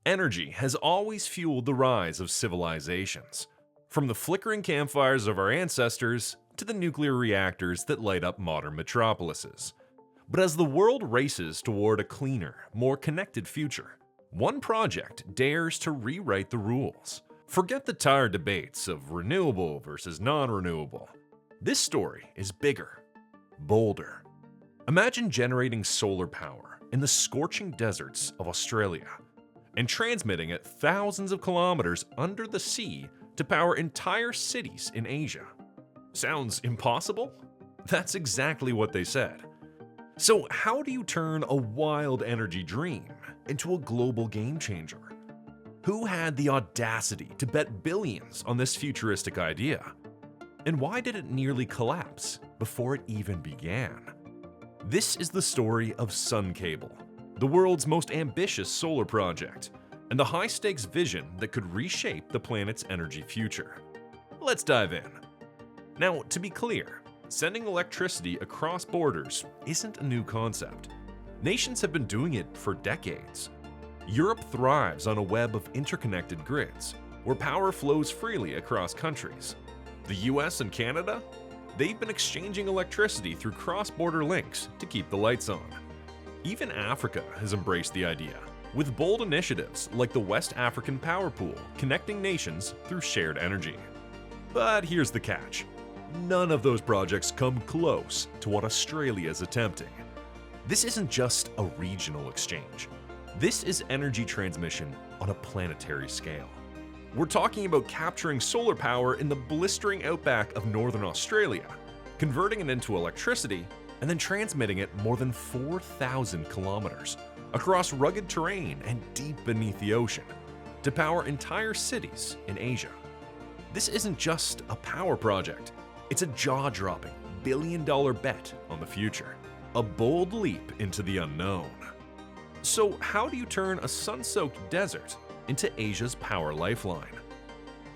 Energy has always fueled the rise of civilizations, from the flickering campfires of our ancestors to the nuclear reactors that light up modern metropolises. But as the world races toward a cleaner, more connected future, one project dares to rewrite the rules. Forget the tired debates of renewable versus non-renewable. This story is bigger, bolder. Imagine generating solar power in the scorching deserts of Australia and transmitting it thousands of kilometers under the sea to power entire cities in Asia. Sounds impossible? That's exactly what they said. So how do you turn a wild energy dream into a global game changer? Who had the audacity to bet billions on this futuristic idea? And why did it nearly collapse before it even began? This is the story of Sun Cable, the world's most ambitious solar project, and the high-stakes vision that could reshape the planet's energy future. Let's dive in. Now, to be clear, sending electricity across borders isn't a new concept. Nations have been doing it for decades. Europe thrives on a web of interconnected grids, where power flows freely across countries. The US and Canada? They've been exchanging electricity through cross-border links to keep the lights on. Even Africa has embraced the idea, with bold initiatives like the West African Power Pool connecting nations through shared energy. But here's the catch. None of those projects come close to what Australia is attempting. This isn't just a regional exchange. This is energy transmission on a planetary scale. We're talking about capturing solar power in the blistering outback of northern Australia, converting it into electricity, and then transmitting it more than 4,000 kilometers across rugged terrain and deep beneath the ocean to power entire cities in Asia. This isn't just a power project, it's a jaw-dropping billion-dollar bet on the future, a bold leap into the unknown. So how do you turn a sun-soaked desert into Asia's power lifeline?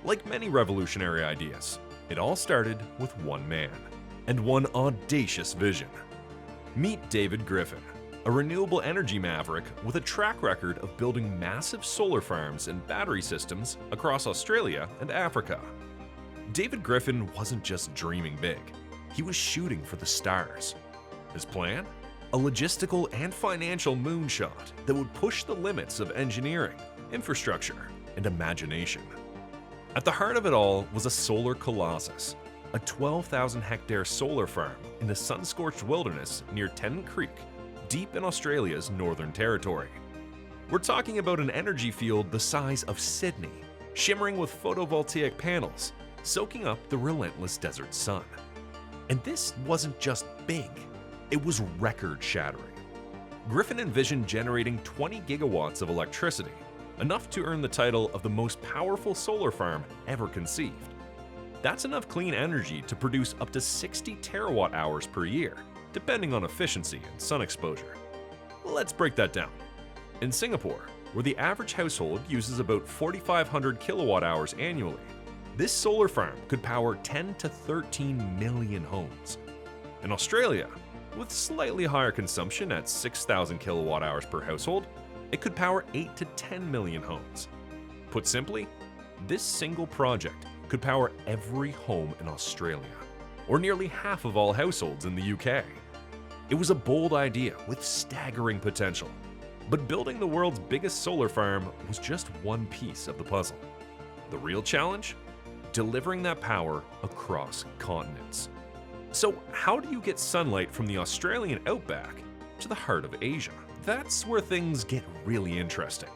Like many revolutionary ideas, it all started with one man and one audacious vision. Meet David Griffin, a renewable energy maverick with a track record of building massive solar farms and battery systems across Australia and Africa. David Griffin wasn't just dreaming big, he was shooting for the stars. His plan? A logistical and financial moonshot that would push the limits of engineering, infrastructure, and imagination. At the heart of it all was a solar colossus, a 12,000-hectare solar farm in the sun-scorched wilderness near Tennant Creek, deep in Australia's Northern Territory. We're talking about an energy field the size of Sydney, shimmering with photovoltaic panels, soaking up the relentless desert sun. And this wasn't just big, it was record-shattering. Griffin envisioned generating 20 gigawatts of electricity, enough to earn the title of the most powerful solar farm ever conceived. That's enough clean energy to produce up to 60 terawatt-hours per year, depending on efficiency and sun exposure. Let's break that down. In Singapore, where the average household uses about 4,500 kilowatt-hours annually, this solar farm could power 10 to 13 million homes. In Australia, with slightly higher consumption at 6,000 kilowatt-hours per household, it could power 8 to 10 million homes. Put simply, this single project could power every home in Australia, or nearly half of all households in the UK. It was a bold idea with staggering potential, but building the world's biggest solar farm was just one piece of the puzzle. The real challenge? Delivering that power across continents. So how do you get sunlight from the Australian outback to the heart of Asia? That's where things get really interesting.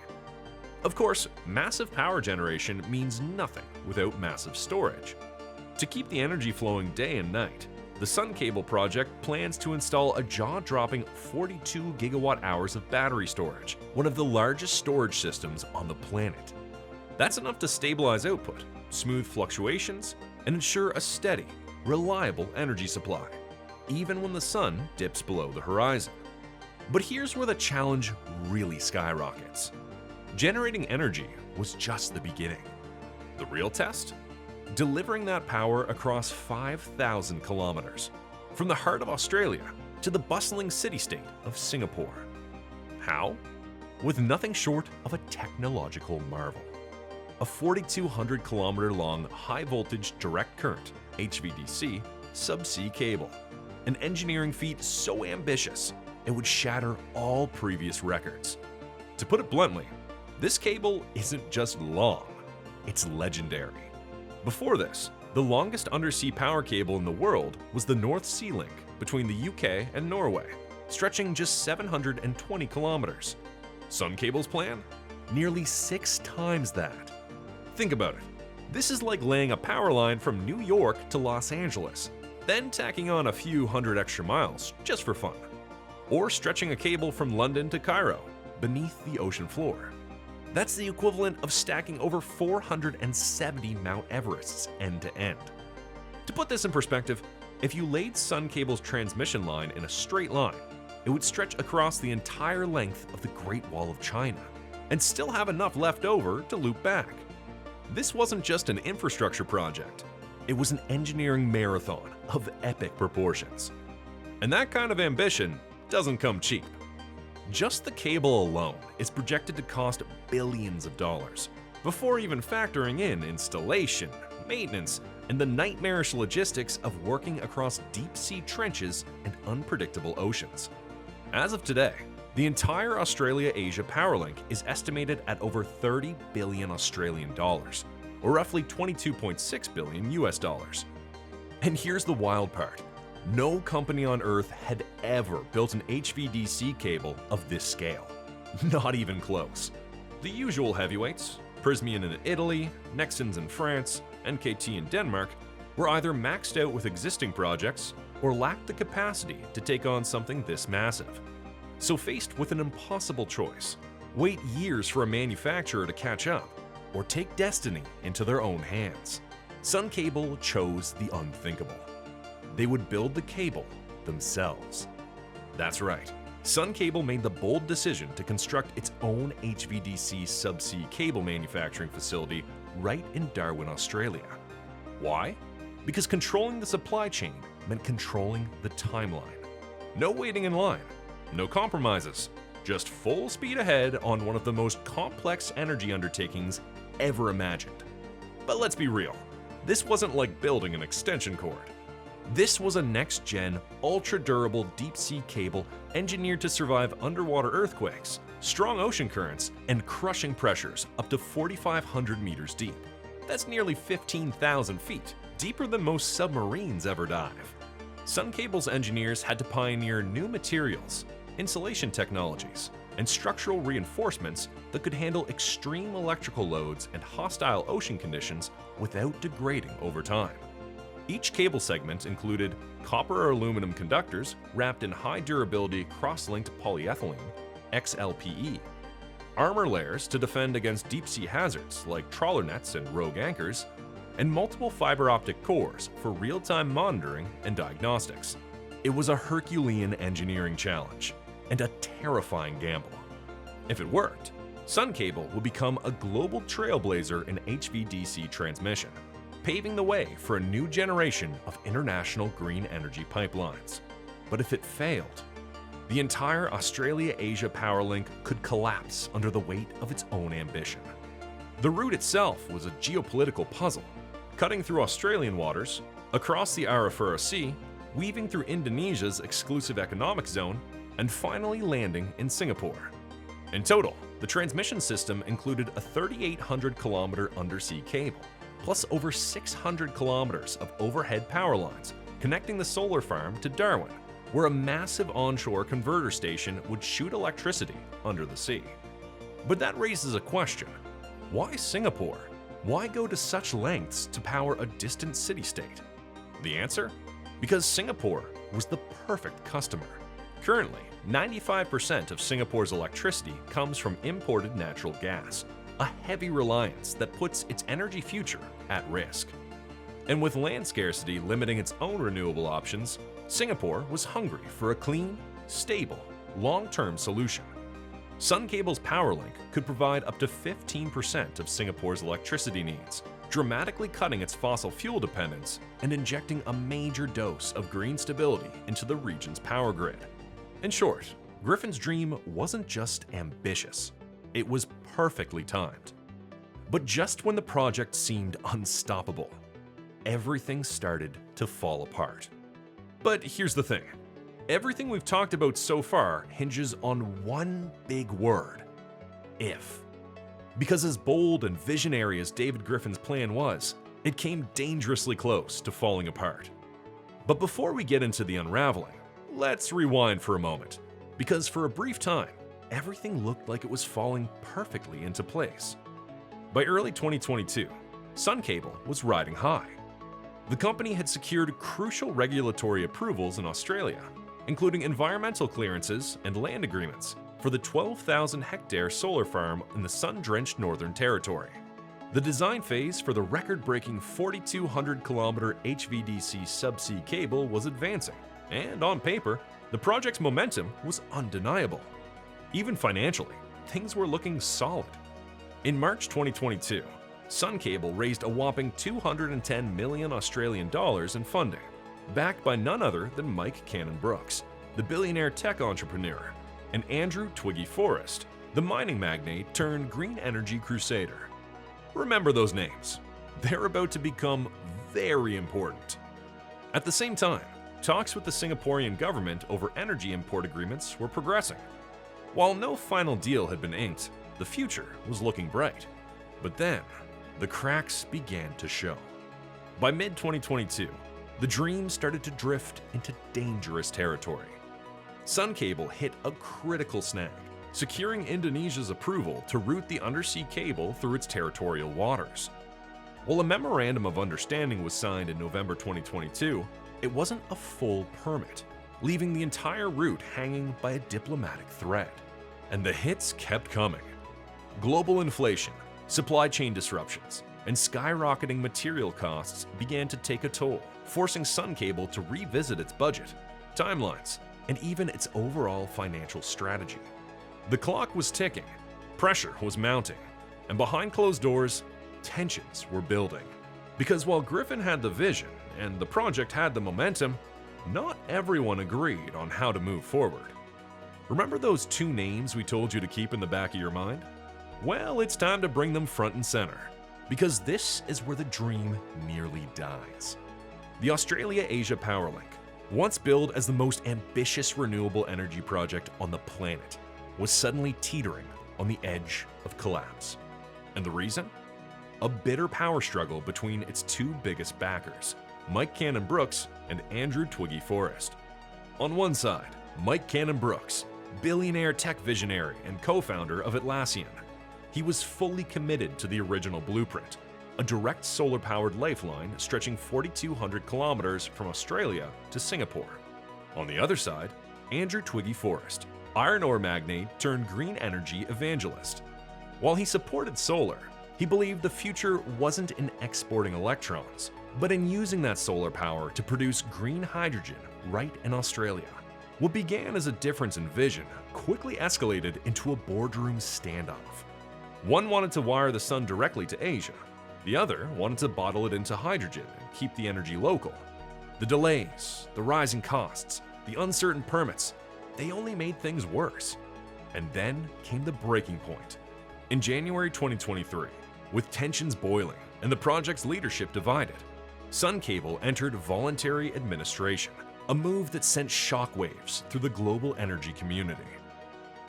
Of course, massive power generation means nothing without massive storage. To keep the energy flowing day and night, the Sun Cable project plans to install a jaw-dropping 42 gigawatt-hours of battery storage, one of the largest storage systems on the planet. That's enough to stabilize output, smooth fluctuations, and ensure a steady, reliable energy supply, even when the sun dips below the horizon. But here's where the challenge really skyrockets. Generating energy was just the beginning. The real test? Delivering that power across 5,000 kilometers, from the heart of Australia to the bustling city-state of Singapore. How? with nothing short of a technological marvel. A 4,200 kilometer long high voltage direct current HVDC subsea cable, an engineering feat so ambitious it would shatter all previous records. To put it bluntly, this cable isn't just long, it's legendary. Before this, the longest undersea power cable in the world was the North Sea Link between the UK and Norway, stretching just 720 kilometers. Sun Cable's plan? Nearly 6 times that. Think about it. This is like laying a power line from New York to Los Angeles, then tacking on a few hundred extra miles just for fun. Or stretching a cable from London to Cairo, beneath the ocean floor. That's the equivalent of stacking over 470 Mount Everests end to end. To put this in perspective, if you laid Sun Cable's transmission line in a straight line, it would stretch across the entire length of the Great Wall of China, and still have enough left over to loop back. This wasn't just an infrastructure project, it was an engineering marathon of epic proportions. And that kind of ambition doesn't come cheap. Just the cable alone is projected to cost billions of dollars, before even factoring in installation, maintenance, and the nightmarish logistics of working across deep-sea trenches and unpredictable oceans. As of today, the entire Australia-Asia PowerLink is estimated at over 30 billion Australian dollars, or roughly 22.6 billion US dollars. And here's the wild part. No company on Earth had ever built an HVDC cable of this scale. Not even close. The usual heavyweights, Prysmian in Italy, Nexans in France, NKT in Denmark, were either maxed out with existing projects or lacked the capacity to take on something this massive. So faced with an impossible choice, wait years for a manufacturer to catch up, or take destiny into their own hands, Sun Cable chose the unthinkable. They would build the cable themselves. That's right, Sun Cable made the bold decision to construct its own HVDC subsea cable manufacturing facility right in Darwin, Australia. Why? Because controlling the supply chain meant controlling the timeline. No waiting in line, no compromises, just full speed ahead on one of the most complex energy undertakings ever imagined. But let's be real, this wasn't like building an extension cord. This was a next-gen, ultra-durable deep-sea cable engineered to survive underwater earthquakes, strong ocean currents, and crushing pressures up to 4,500 meters deep. That's nearly 15,000 feet, deeper than most submarines ever dive. Sun Cable's engineers had to pioneer new materials, insulation technologies, and structural reinforcements that could handle extreme electrical loads and hostile ocean conditions without degrading over time. Each cable segment included copper or aluminum conductors wrapped in high-durability cross-linked polyethylene, XLPE, armor layers to defend against deep-sea hazards like trawler nets and rogue anchors, and multiple fiber optic cores for real-time monitoring and diagnostics. It was a Herculean engineering challenge and a terrifying gamble. If it worked, Sun Cable would become a global trailblazer in HVDC transmission, paving the way for a new generation of international green energy pipelines. But if it failed, the entire Australia-Asia PowerLink could collapse under the weight of its own ambition. The route itself was a geopolitical puzzle, cutting through Australian waters, across the Arafura Sea, weaving through Indonesia's exclusive economic zone, and finally landing in Singapore. In total, the transmission system included a 3,800-kilometer undersea cable, plus over 600 kilometers of overhead power lines connecting the solar farm to Darwin, where a massive onshore converter station would shoot electricity under the sea. But that raises a question. Why Singapore? Why go to such lengths to power a distant city-state? The answer? Because Singapore was the perfect customer. Currently, 95% of Singapore's electricity comes from imported natural gas, a heavy reliance that puts its energy future at risk. And with land scarcity limiting its own renewable options, Singapore was hungry for a clean, stable, long-term solution. Sun Cable's PowerLink could provide up to 15% of Singapore's electricity needs, dramatically cutting its fossil fuel dependence and injecting a major dose of green stability into the region's power grid. In short, Griffin's dream wasn't just ambitious, it was perfectly timed. But just when the project seemed unstoppable, everything started to fall apart. But here's the thing. Everything we've talked about so far hinges on one big word: if. Because as bold and visionary as David Griffin's plan was, it came dangerously close to falling apart. But before we get into the unraveling, let's rewind for a moment, because for a brief time, everything looked like it was falling perfectly into place. By early 2022, Sun Cable was riding high. The company had secured crucial regulatory approvals in Australia, including environmental clearances and land agreements for the 12,000-hectare solar farm in the sun-drenched Northern Territory. The design phase for the record-breaking 4,200-kilometer HVDC Subsea cable was advancing, and on paper, the project's momentum was undeniable. Even financially, things were looking solid. In March 2022, Sun Cable raised a whopping 210 million Australian dollars in funding, backed by none other than Mike Cannon-Brookes, the billionaire tech entrepreneur, and Andrew Twiggy Forrest, the mining magnate turned green energy crusader. Remember those names. They're about to become very important. At the same time, talks with the Singaporean government over energy import agreements were progressing. While no final deal had been inked, the future was looking bright. But then, the cracks began to show. By mid-2022, the dream started to drift into dangerous territory. Sun Cable hit a critical snag, securing Indonesia's approval to route the undersea cable through its territorial waters. While a memorandum of understanding was signed in November 2022, it wasn't a full permit, leaving the entire route hanging by a diplomatic thread. And the hits kept coming. Global inflation, supply chain disruptions, and skyrocketing material costs began to take a toll, forcing Sun Cable to revisit its budget, timelines, and even its overall financial strategy. The clock was ticking, pressure was mounting, and behind closed doors, tensions were building. Because while Griffin had the vision and the project had the momentum, not everyone agreed on how to move forward. Remember those two names we told you to keep in the back of your mind? Well, it's time to bring them front and center, because this is where the dream nearly dies. The Australia-Asia PowerLink, once billed as the most ambitious renewable energy project on the planet, was suddenly teetering on the edge of collapse. And the reason? A bitter power struggle between its two biggest backers, Mike Cannon-Brookes and Andrew Twiggy Forrest. On one side, Mike Cannon-Brookes, billionaire tech visionary and co-founder of Atlassian. He was fully committed to the original blueprint, a direct solar-powered lifeline stretching 4,200 kilometers from Australia to Singapore. On the other side, Andrew Twiggy Forrest, iron ore magnate turned green energy evangelist. While he supported solar, he believed the future wasn't in exporting electrons, but in using that solar power to produce green hydrogen right in Australia. What began as a difference in vision quickly escalated into a boardroom standoff. One wanted to wire the sun directly to Asia. The other wanted to bottle it into hydrogen and keep the energy local. The delays, the rising costs, the uncertain permits, they only made things worse. And then came the breaking point. In January 2023, with tensions boiling and the project's leadership divided, Sun Cable entered voluntary administration, a move that sent shockwaves through the global energy community.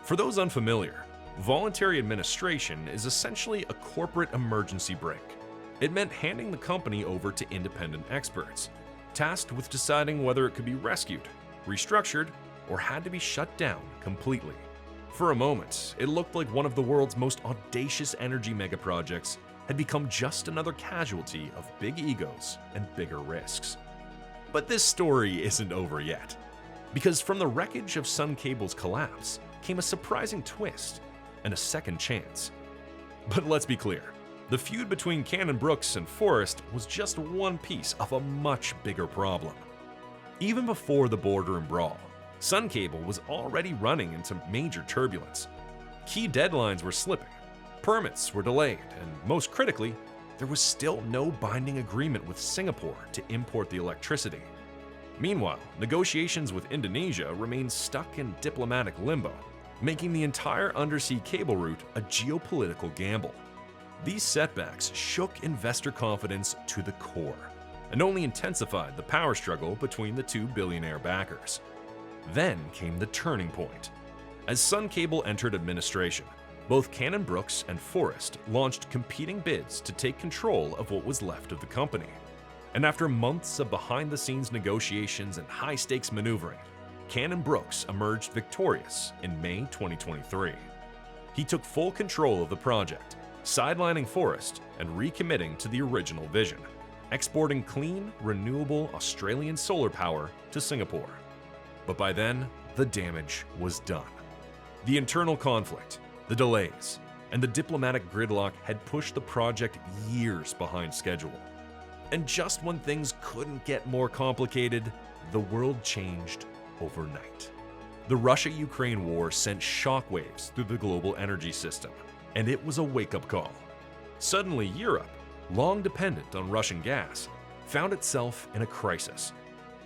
For those unfamiliar, voluntary administration is essentially a corporate emergency brake. It meant handing the company over to independent experts, tasked with deciding whether it could be rescued, restructured, or had to be shut down completely. For a moment, it looked like one of the world's most audacious energy megaprojects had become just another casualty of big egos and bigger risks. But this story isn't over yet, because from the wreckage of Sun Cable's collapse came a surprising twist and a second chance. But let's be clear, the feud between Cannon-Brookes and Forrest was just one piece of a much bigger problem. Even before the boardroom brawl, Sun Cable was already running into major turbulence. Key deadlines were slipping, permits were delayed, and most critically, there was still no binding agreement with Singapore to import the electricity. Meanwhile, negotiations with Indonesia remain stuck in diplomatic limbo, making the entire undersea cable route a geopolitical gamble. These setbacks shook investor confidence to the core and only intensified the power struggle between the two billionaire backers. Then came the turning point. As Sun Cable entered administration, both Cannon-Brookes and Forrest launched competing bids to take control of what was left of the company. And after months of behind-the-scenes negotiations and high-stakes maneuvering, Cannon-Brookes emerged victorious in May 2023. He took full control of the project, sidelining Forrest and recommitting to the original vision, exporting clean, renewable Australian solar power to Singapore. But by then, the damage was done. The internal conflict, the delays, and the diplomatic gridlock had pushed the project years behind schedule. And just when things couldn't get more complicated, the world changed overnight. The Russia-Ukraine war sent shockwaves through the global energy system, and it was a wake-up call. Suddenly, Europe, long dependent on Russian gas, found itself in a crisis.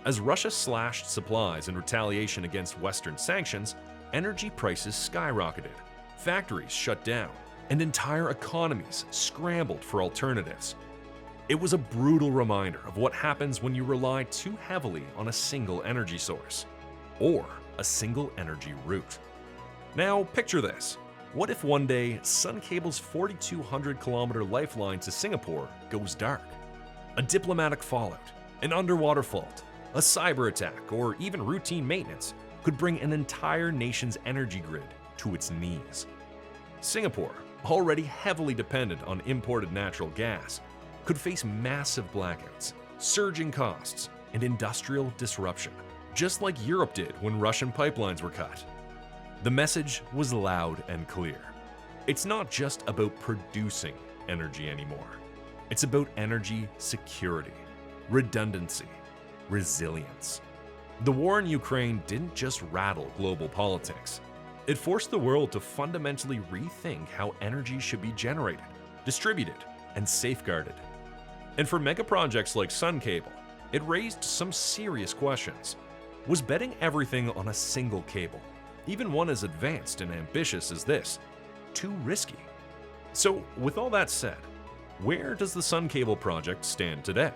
As Russia slashed supplies in retaliation against Western sanctions, energy prices skyrocketed, factories shut down, and entire economies scrambled for alternatives. It was a brutal reminder of what happens when you rely too heavily on a single energy source, or a single energy route. Now, picture this. What if one day Sun Cable's 4,200-kilometer lifeline to Singapore goes dark? A diplomatic fallout, an underwater fault, a cyber attack, or even routine maintenance could bring an entire nation's energy grid to its knees. Singapore, already heavily dependent on imported natural gas, could face massive blackouts, surging costs, and industrial disruption, just like Europe did when Russian pipelines were cut. The message was loud and clear. It's not just about producing energy anymore. It's about energy security, redundancy, resilience. The war in Ukraine didn't just rattle global politics. It forced the world to fundamentally rethink how energy should be generated, distributed, and safeguarded. And for megaprojects like Sun Cable, it raised some serious questions. Was betting everything on a single cable, even one as advanced and ambitious as this, too risky? So, with all that said, where does the Sun Cable project stand today?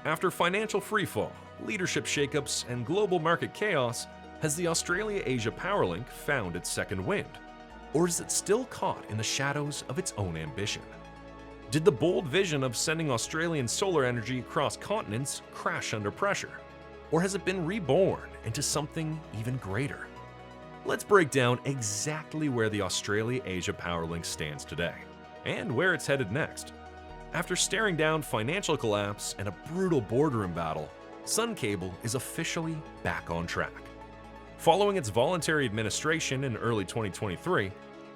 After financial freefall, leadership shakeups, and global market chaos, has the Australia-Asia PowerLink found its second wind? Or is it still caught in the shadows of its own ambition? Did the bold vision of sending Australian solar energy across continents crash under pressure? Or has it been reborn into something even greater? Let's break down exactly where the Australia-Asia PowerLink stands today, and where it's headed next. After staring down financial collapse and a brutal boardroom battle, Sun Cable is officially back on track. Following its voluntary administration in early 2023,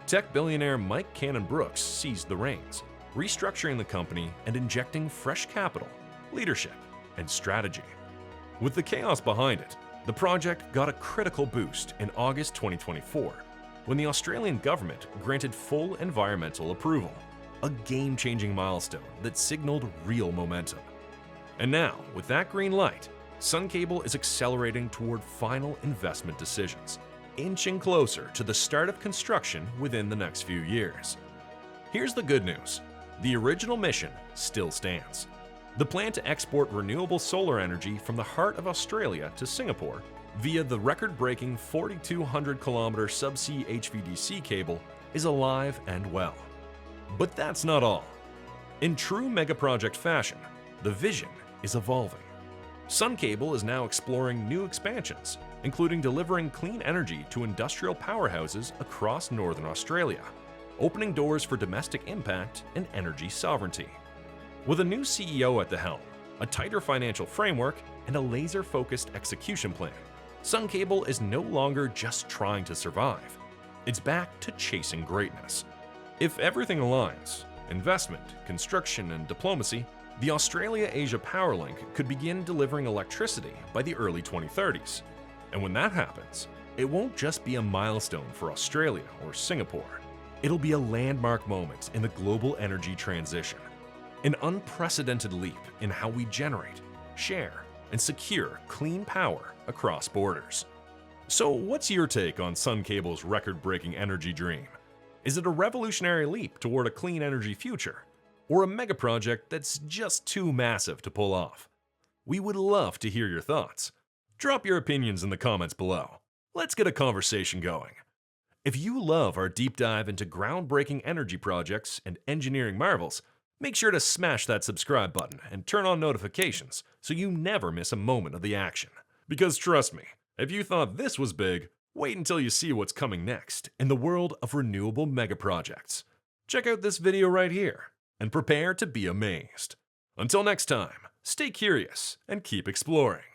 tech billionaire Mike Cannon-Brookes seized the reins, restructuring the company and injecting fresh capital, leadership, and strategy. With the chaos behind it, the project got a critical boost in August 2024, when the Australian government granted full environmental approval, a game-changing milestone that signaled real momentum. And now, with that green light, Sun Cable is accelerating toward final investment decisions, inching closer to the start of construction within the next few years. Here's the good news. The original mission still stands. The plan to export renewable solar energy from the heart of Australia to Singapore via the record-breaking 4,200-kilometer Subsea HVDC cable is alive and well. But that's not all. In true megaproject fashion, the vision is evolving. Sun Cable is now exploring new expansions, including delivering clean energy to industrial powerhouses across northern Australia, opening doors for domestic impact and energy sovereignty. With a new CEO at the helm, a tighter financial framework, and a laser-focused execution plan, Sun Cable is no longer just trying to survive. It's back to chasing greatness. If everything aligns, investment, construction, and diplomacy, the Australia-Asia PowerLink could begin delivering electricity by the early 2030s. And when that happens, it won't just be a milestone for Australia or Singapore. It'll be a landmark moment in the global energy transition, an unprecedented leap in how we generate, share, and secure clean power across borders. So what's your take on Sun Cable's record-breaking energy dream? Is it a revolutionary leap toward a clean energy future? Or a megaproject that's just too massive to pull off? We would love to hear your thoughts. Drop your opinions in the comments below. Let's get a conversation going. If you love our deep dive into groundbreaking energy projects and engineering marvels, make sure to smash that subscribe button and turn on notifications so you never miss a moment of the action. Because trust me, if you thought this was big, wait until you see what's coming next in the world of renewable megaprojects. Check out this video right here and prepare to be amazed. Until next time, stay curious and keep exploring.